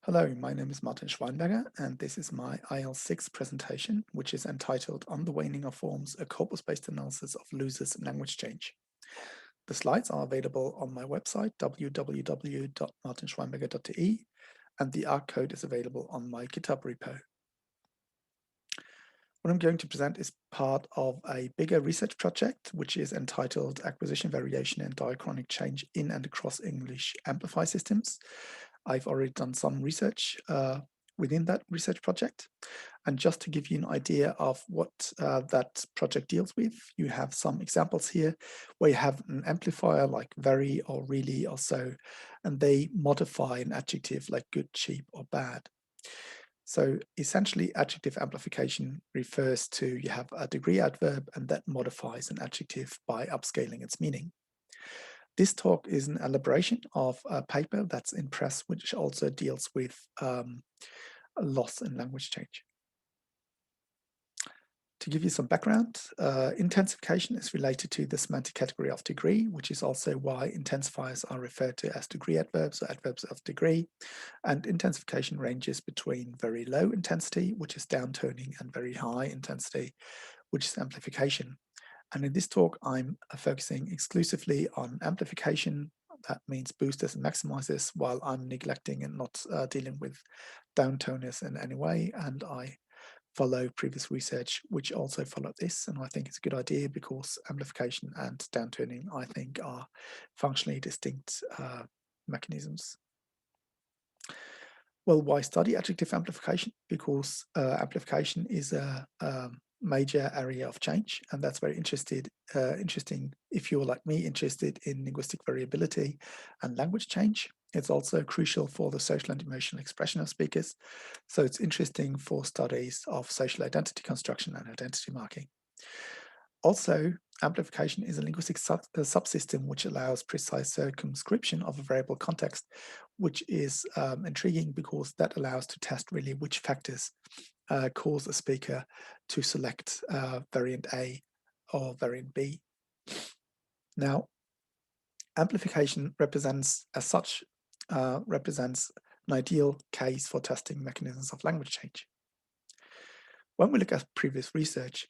Hello, my name is Martin Schweinberger, and this is my IL6 presentation, which is entitled On the Waning of Forms, a corpus-based analysis of losers in language change. The slides are available on my website, www.martinschweinberger.de, and the ARC code is available on my GitHub repo. What I'm going to present is part of a bigger research project, which is entitled Acquisition Variation and Diachronic Change in and Across English Amplify Systems. I've already done some research within that research project. And just to give you an idea of what that project deals with, you have some examples here where you have an amplifier like very or really or so, and they modify an adjective like good, cheap, or bad. So essentially, adjective amplification refers to you have a degree adverb and that modifies an adjective by upscaling its meaning. This talk is an elaboration of a paper that's in press, which also deals with loss in language change. To give you some background, intensification is related to the semantic category of degree, which is also why intensifiers are referred to as degree adverbs or adverbs of degree. And intensification ranges between very low intensity, which is downtoning, and very high intensity, which is amplification. And in this talk, I'm focusing exclusively on amplification. That means boosters and maximizers, while I'm neglecting and not dealing with downtoners in any way. And I follow previous research, which also followed this. And I think it's a good idea because amplification and downturning, I think, are functionally distinct mechanisms. Well, why study adjective amplification? Because amplification is a major area of change, and that's very interesting if you're like me, interested in linguistic variability and language change. It's also crucial for the social and emotional expression of speakers. So it's interesting for studies of social identity construction and identity marking. Also, amplification is a linguistic subsystem which allows precise circumscription of a variable context, which is intriguing because that allows to test really which factors cause a speaker to select variant A or variant B. Now, amplification represents an ideal case for testing mechanisms of language change. When we look at previous research,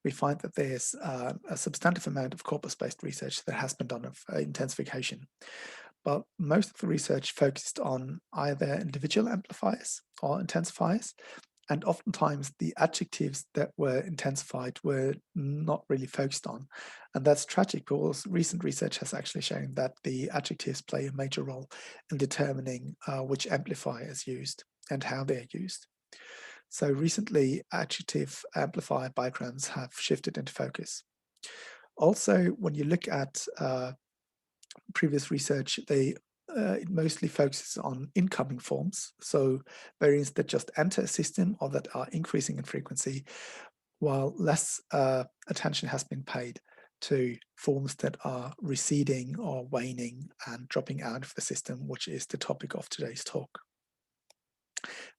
we find that there's a substantive amount of corpus-based research that has been done of intensification. But most of the research focused on either individual amplifiers or intensifiers, and oftentimes the adjectives that were intensified were not really focused on. And that's tragic because recent research has actually shown that the adjectives play a major role in determining which amplifier is used and how they're used. So recently, adjective amplifier bigrams have shifted into focus. Also, when you look at previous research, it mostly focuses on incoming forms, so variants that just enter a system or that are increasing in frequency, while less attention has been paid to forms that are receding or waning and dropping out of the system, which is the topic of today's talk.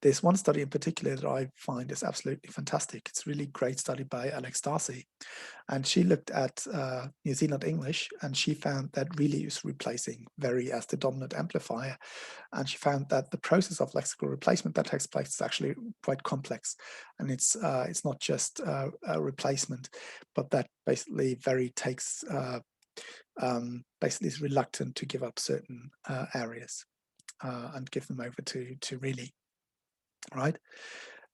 There's one study in particular that I find is absolutely fantastic. It's a really great study by Alex Darcy. And she looked at New Zealand English, and she found that really is replacing very as the dominant amplifier. And she found that the process of lexical replacement that takes place is actually quite complex. And it's not just a replacement, but that basically very takes, basically is reluctant to give up certain areas and give them over to really. Right?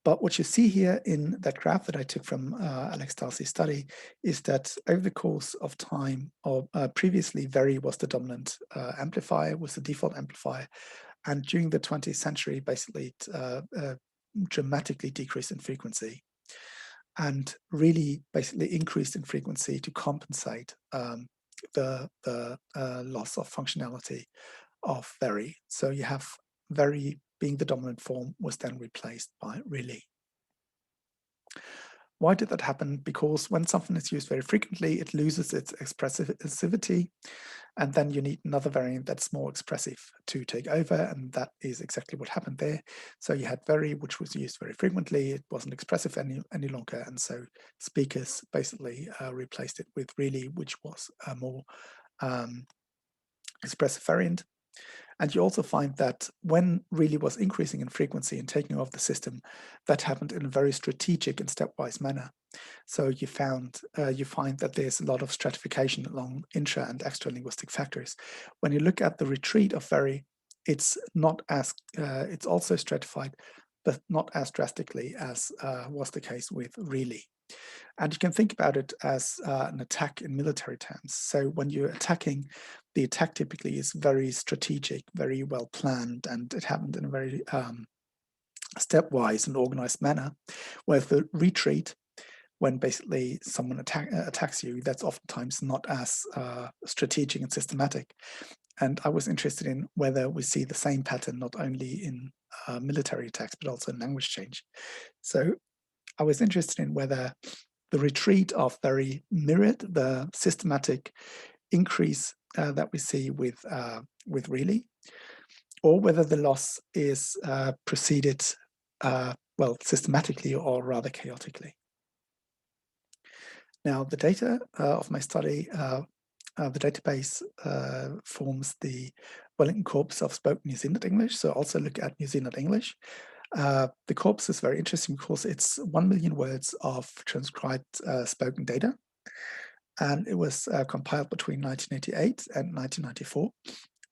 But what you see here in that graph that I took from Alex Darcy's study is that over the course of time, or previously very was the dominant amplifier, was the default amplifier. And during the 20th century, basically it dramatically decreased in frequency and really basically increased in frequency to compensate the loss of functionality of very. So you have very being the dominant form was then replaced by really. Why did that happen? Because when something is used very frequently, it loses its expressivity, and then you need another variant that's more expressive to take over, and that is exactly what happened there. So you had very, which was used very frequently, it wasn't expressive any longer, and so speakers basically replaced it with really, which was a more expressive variant. And you also find that when really was increasing in frequency and taking over the system, that happened in a very strategic and stepwise manner. So you find that there's a lot of stratification along intra and extra linguistic factors. When you look at the retreat of very, it's not as it's also stratified, but not as drastically as was the case with really. And you can think about it as an attack in military terms. So when you're attacking, the attack typically is very strategic, very well planned, and it happened in a very stepwise and organized manner. Whereas the retreat, when basically someone attacks you, that's oftentimes not as strategic and systematic. And I was interested in whether we see the same pattern not only in military attacks, but also in language change. So I was interested in whether the retreat of very mirrored the systematic increase that we see with really, or whether the loss is preceded well, systematically or rather chaotically. Now, the data of my study, the database forms the Wellington corpus of spoken New Zealand English, so also look at New Zealand English. The corpus is very interesting because it's 1 million words of transcribed spoken data, and it was compiled between 1988 and 1994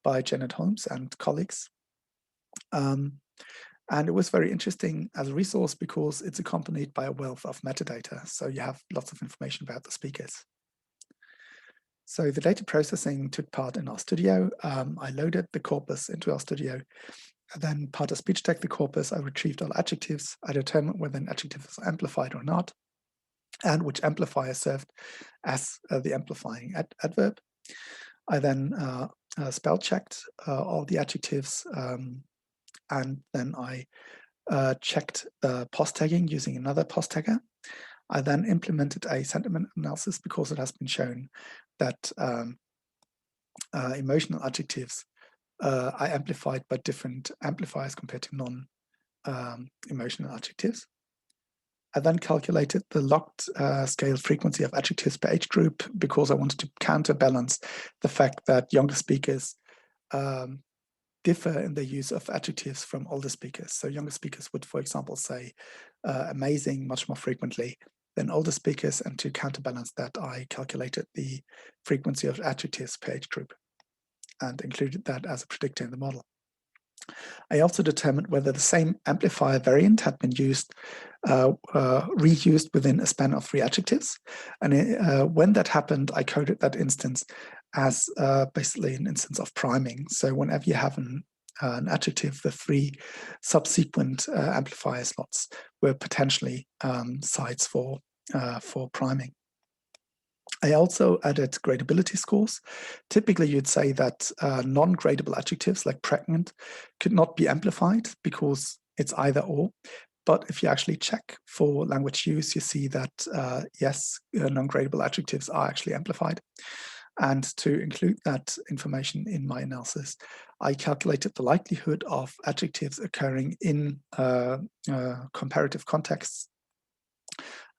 by Janet Holmes and colleagues. And it was very interesting as a resource because it's accompanied by a wealth of metadata. So you have lots of information about the speakers. So the data processing took part in RStudio. I loaded the corpus into RStudio. Then part of speech tag the corpus, I retrieved all adjectives. I determined whether an adjective is amplified or not, and which amplifier served as the amplifying adverb. I then spell checked all the adjectives, and then I checked the post tagging using another post tagger. I then implemented a sentiment analysis because it has been shown that emotional adjectives are amplified by different amplifiers compared to non-emotional adjectives. I then calculated the logged scale frequency of adjectives per age group because I wanted to counterbalance the fact that younger speakers differ in the use of adjectives from older speakers. So younger speakers would, for example, say amazing much more frequently than older speakers. And to counterbalance that, I calculated the frequency of adjectives per age group and included that as a predictor in the model. I also determined whether the same amplifier variant had been used, reused within a span of 3 adjectives. And when that happened, I coded that instance as basically an instance of priming. So whenever you have an adjective, the 3 subsequent amplifier slots were potentially sites for priming. I also added gradability scores. Typically, you'd say that non-gradable adjectives like pregnant could not be amplified because it's either or. But if you actually check for language use, you see that, yes, non-gradable adjectives are actually amplified. And to include that information in my analysis, I calculated the likelihood of adjectives occurring in comparative contexts.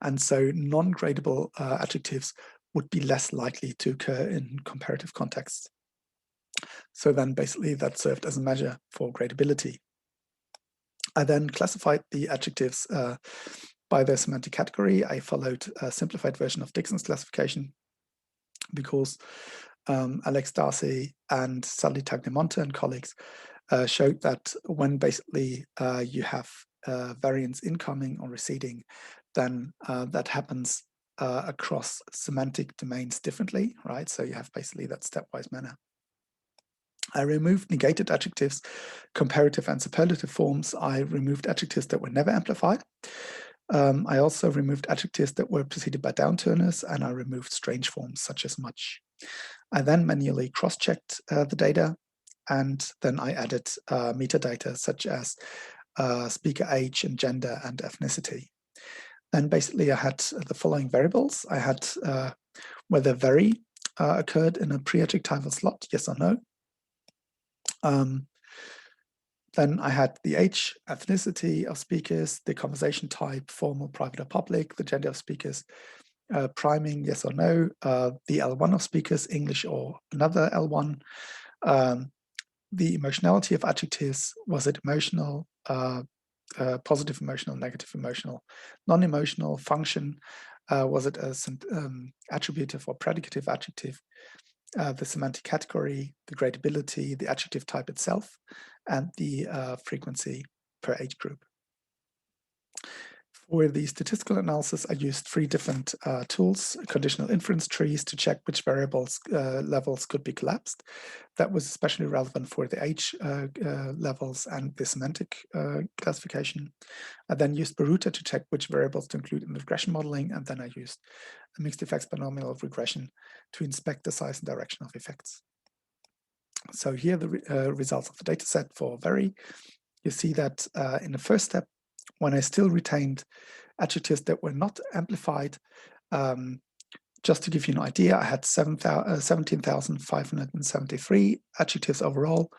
And so non-gradable adjectives would be less likely to occur in comparative contexts. So then basically that served as a measure for gradability. I then classified the adjectives by their semantic category. I followed a simplified version of Dixon's classification because Alex Darcy and Sally Tagnemonte and colleagues showed that when basically you have variance incoming or receding, then that happens across semantic domains differently, right? So you have basically that stepwise manner. I removed negated adjectives, comparative and superlative forms. I removed adjectives that were never amplified. I also removed adjectives that were preceded by downturners, and I removed strange forms such as much. I then manually cross-checked the data, and then I added metadata such as speaker age and gender and ethnicity. Then basically I had the following variables. I had whether very occurred in a pre-adjectival slot, yes or no. Then I had the age, ethnicity of speakers, the conversation type, formal, private, or public, the gender of speakers, priming, yes or no, the L1 of speakers, English or another L1, the emotionality of adjectives. Was it emotional, positive emotional, negative emotional, non-emotional, function? Was it as an attributive or predicative adjective? The semantic category, the gradability, the adjective type itself, and the frequency per age group. For the statistical analysis, I used 3 different tools: conditional inference trees to check which variables levels could be collapsed. That was especially relevant for the age levels and the semantic classification. I then used Baruta to check which variables to include in the regression modeling, and then I used a mixed effects binomial regression to inspect the size and direction of effects. So here are the results of the data set for Very. You see that in the first step, when I still retained adjectives that were not amplified, just to give you an idea, I had 17,573 adjectives overall,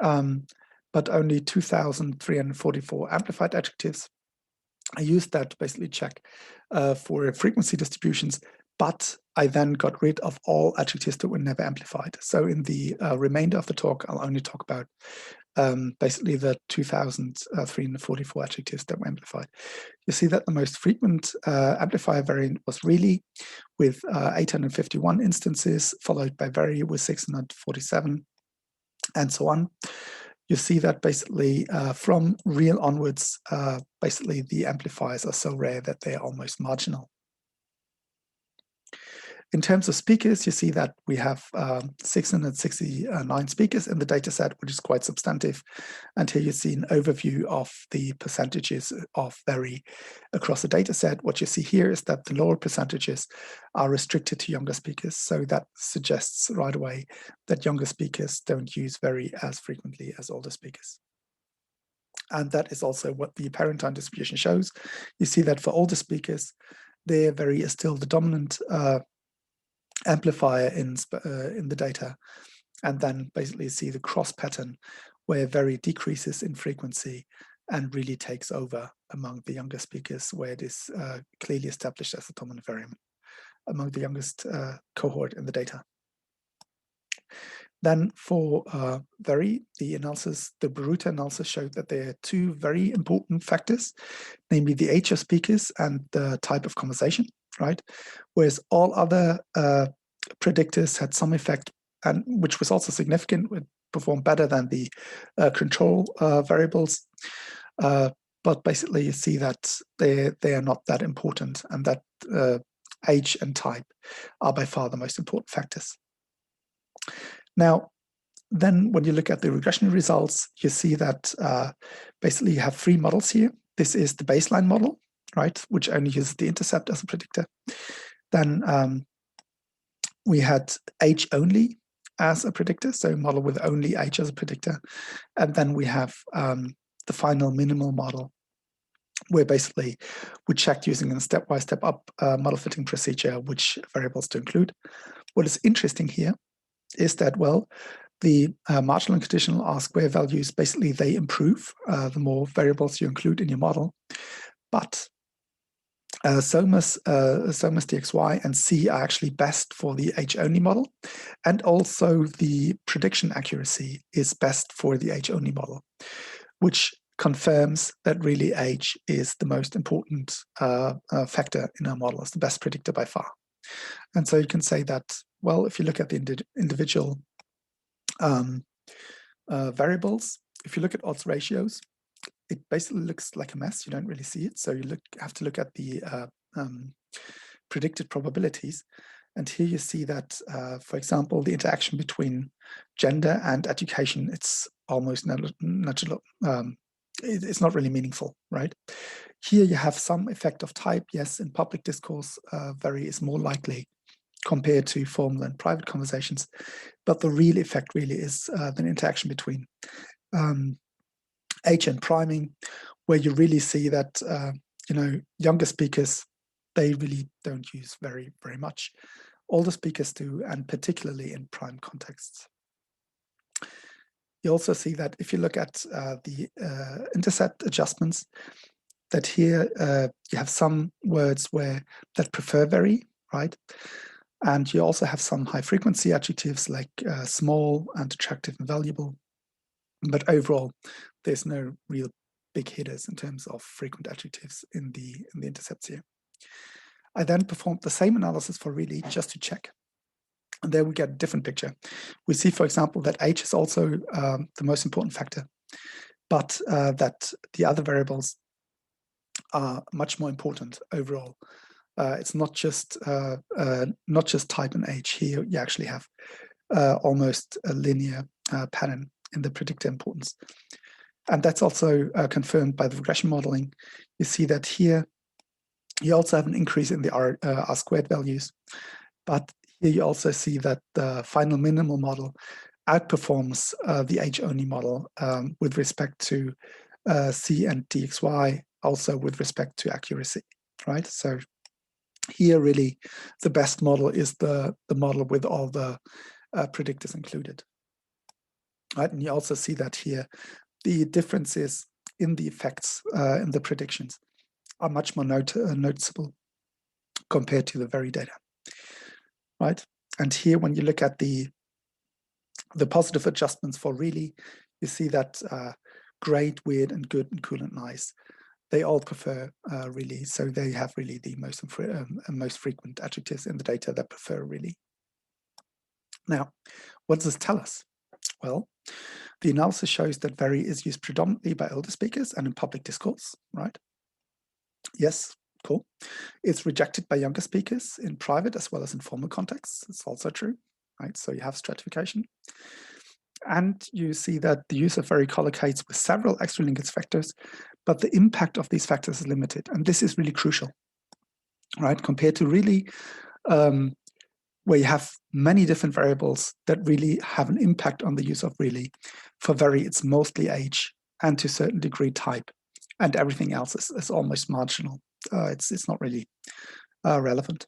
but only 2,344 amplified adjectives. I used that to basically check for frequency distributions, but I then got rid of all adjectives that were never amplified. So in the remainder of the talk, I'll only talk about basically the 2,344 adjectives that were amplified. You see that the most frequent amplifier variant was really with 851 instances, followed by Very with 647, and so on. You see that basically from real onwards, basically the amplifiers are so rare that they're almost marginal. In terms of speakers, you see that we have 669 speakers in the data set, which is quite substantive. And here you see an overview of the percentages of Very across the data set. What you see here is that the lower percentages are restricted to younger speakers. So that suggests right away that younger speakers don't use Very as frequently as older speakers. And that is also what the parent time distribution shows. You see that for older speakers, their Very is still the dominant amplifier in the data, and then basically see the cross pattern where Very decreases in frequency and really takes over among the younger speakers, where it is clearly established as a dominant variant among the youngest cohort in the data. Then for Very, the Baruta analysis showed that there are 2 very important factors, namely the age of speakers and the type of conversation, right? Whereas all other predictors had some effect, and which was also significant, would perform better than the control variables. But basically you see that they are not that important, and that age and type are by far the most important factors. Now, then when you look at the regression results, you see that basically you have 3 models here. This is the baseline model, right, which only uses the intercept as a predictor. Then we had age only as a predictor, so a model with only age as a predictor. And then we have the final minimal model, where basically we checked using a step-by step-up model fitting procedure which variables to include. What is interesting here is that, well, the marginal and conditional R-square values, basically they improve the more variables you include in your model, but so must DXY and C are actually best for the age-only model, and also the prediction accuracy is best for the age-only model, which confirms that really age is the most important factor in our model, is the best predictor by far. And so you can say that, well, if you look at the individual variables, if you look at odds ratios, it basically looks like a mess. You don't really see it. So you have to look at the predicted probabilities. And here you see that, for example, the interaction between gender and education, it's almost it's not really meaningful, right? Here you have some effect of type. Yes, in public discourse, Very is more likely compared to formal and private conversations. But the real effect really is the interaction between age and priming, where you really see that younger speakers, they really don't use Very very much. Older speakers do, and particularly in prime contexts. You also see that if you look at the intercept adjustments, that here you have some words that prefer Very, right? And you also have some high frequency adjectives like small and attractive and valuable. But overall, there's no real big hitters in terms of frequent adjectives in the intercepts here. I then performed the same analysis for really just to check. And there we get a different picture. We see, for example, that age is also the most important factor, but that the other variables are much more important overall. It's not just type and age. Here you actually have almost a linear pattern in the predictor importance. And that's also confirmed by the regression modeling. You see that here you also have an increase in the R squared values, but here you also see that the final minimal model outperforms the age-only model with respect to C and DXY, also with respect to accuracy, right? So here really the best model is the model with all the predictors included, right? And you also see that here the differences in the effects in the predictions are much more noticeable compared to the very data, right? And here, when you look at the positive adjustments for really, you see that great, weird, and good, and cool, and nice, they all prefer really. So they have really the most frequent adjectives in the data that prefer really. Now, what does this tell us? Well, the analysis shows that very is used predominantly by older speakers and in public discourse, right? Yes, cool. It's rejected by younger speakers in private as well as in formal contexts. It's also true, right? So you have stratification. And you see that the use of very collocates with several extralinguist factors, but the impact of these factors is limited. And this is really crucial, right? Compared to really where you have many different variables that really have an impact on the use of really. For very, it's mostly age and to a certain degree type, and everything else is almost marginal. It's not really relevant.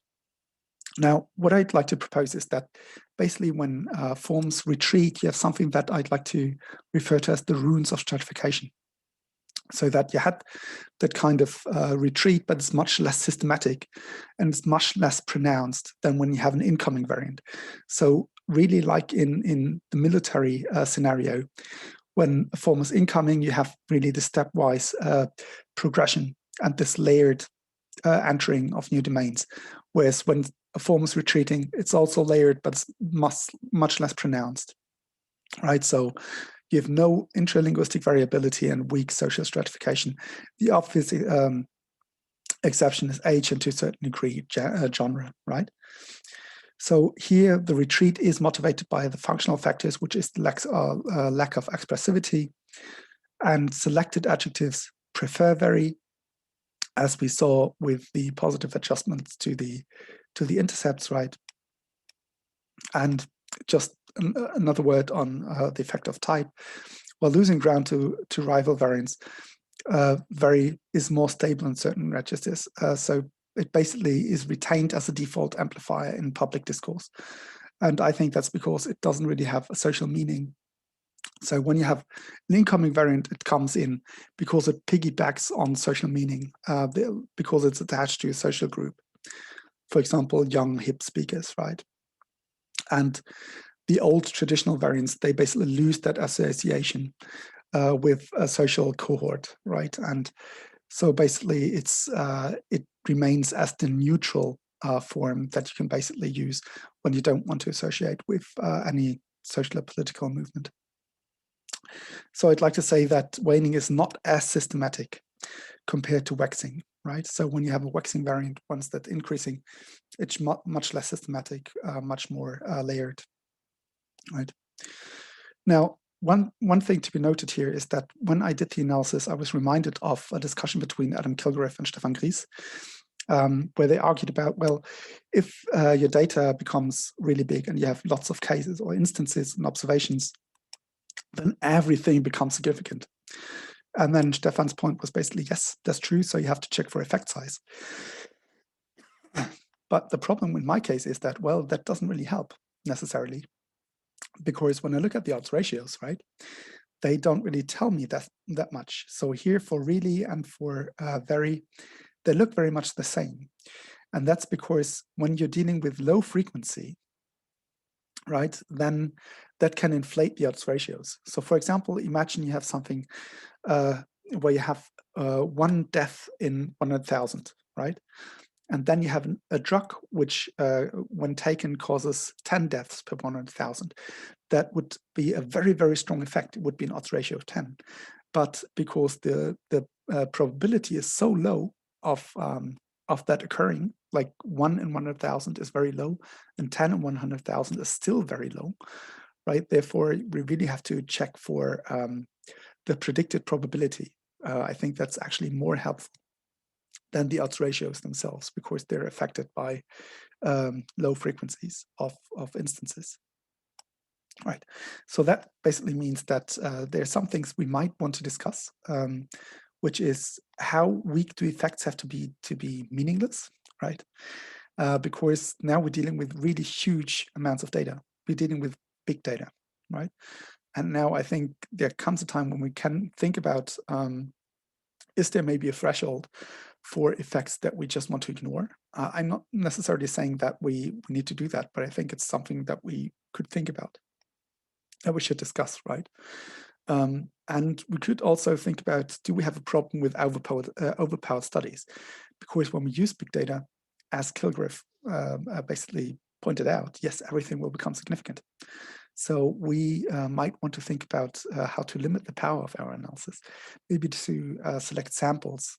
Now, what I'd like to propose is that basically when forms retreat, you have something that I'd like to refer to as the runes of stratification. So that you had that kind of retreat, but it's much less systematic and it's much less pronounced than when you have an incoming variant. So really like in the military scenario, when a form is incoming, you have really the stepwise progression and this layered entering of new domains. Whereas when a form is retreating, it's also layered, but it's much less pronounced, right? So you have no intralinguistic variability and weak social stratification. The obvious exception is age and to a certain degree genre, right? So here the retreat is motivated by the functional factors, which is the lack of expressivity, and selected adjectives prefer very, as we saw with the positive adjustments to the intercepts, right? And just another word on the effect of type. While losing ground to rival variants, very is more stable in certain registers. So it basically is retained as a default amplifier in public discourse. And I think that's because it doesn't really have a social meaning. So when you have an incoming variant, it comes in because it piggybacks on social meaning, because it's attached to a social group. For example, young, hip speakers, right? And the old traditional variants, they basically lose that association with a social cohort, right? And so basically it remains as the neutral form that you can basically use when you don't want to associate with any social or political movement. So I'd like to say that waning is not as systematic compared to waxing, right? So when you have a waxing variant, once that's increasing, it's much less systematic, much more layered, right? Now, one thing to be noted here is that when I did the analysis, I was reminded of a discussion between Adam Kilgariff and Stefan Gries, where they argued about, well, if your data becomes really big and you have lots of cases or instances and observations, then everything becomes significant. And then Stefan's point was basically, yes, that's true. So you have to check for effect size. But the problem in my case is that, well, that doesn't really help necessarily. Because when I look at the odds ratios, right, they don't really tell me that much. So here for really and for very, they look very much the same. And that's because when you're dealing with low frequency, right, then that can inflate the odds ratios. So for example, imagine you have something where you have one death in 100,000, right? And then you have a drug which, when taken, causes 10 deaths per 100,000. That would be a very, very strong effect. It would be an odds ratio of 10. But because the probability is so low of that occurring, like 1 in 100,000 is very low, and 10 in 100,000 is still very low, right? Therefore, we really have to check for the predicted probability. I think that's actually more helpful than the odds ratios themselves, because they're affected by low frequencies of instances. Right. So that basically means that there are some things we might want to discuss, which is how weak do effects have to be meaningless, right? Because now we're dealing with really huge amounts of data. We're dealing with big data, right? And now I think there comes a time when we can think about, is there maybe a threshold for effects that we just want to ignore? I'm not necessarily saying that we need to do that, but I think it's something that we could think about, that we should discuss, right? And we could also think about, do we have a problem with overpowered studies? Because when we use big data, as Kilgriff basically pointed out, yes, everything will become significant. So we might want to think about how to limit the power of our analysis, maybe to select samples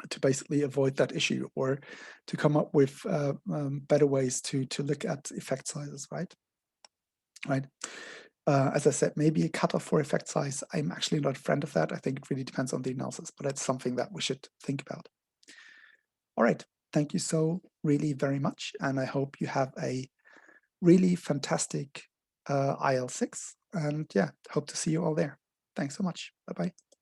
to basically avoid that issue, or to come up with better ways to look at effect sizes, right? Right. As I said, maybe a cutoff for effect size. I'm actually not a friend of that. I think it really depends on the analysis, but it's something that we should think about. All right. Thank you so really very much. And I hope you have a really fantastic IL6. And yeah, hope to see you all there. Thanks so much. Bye-bye.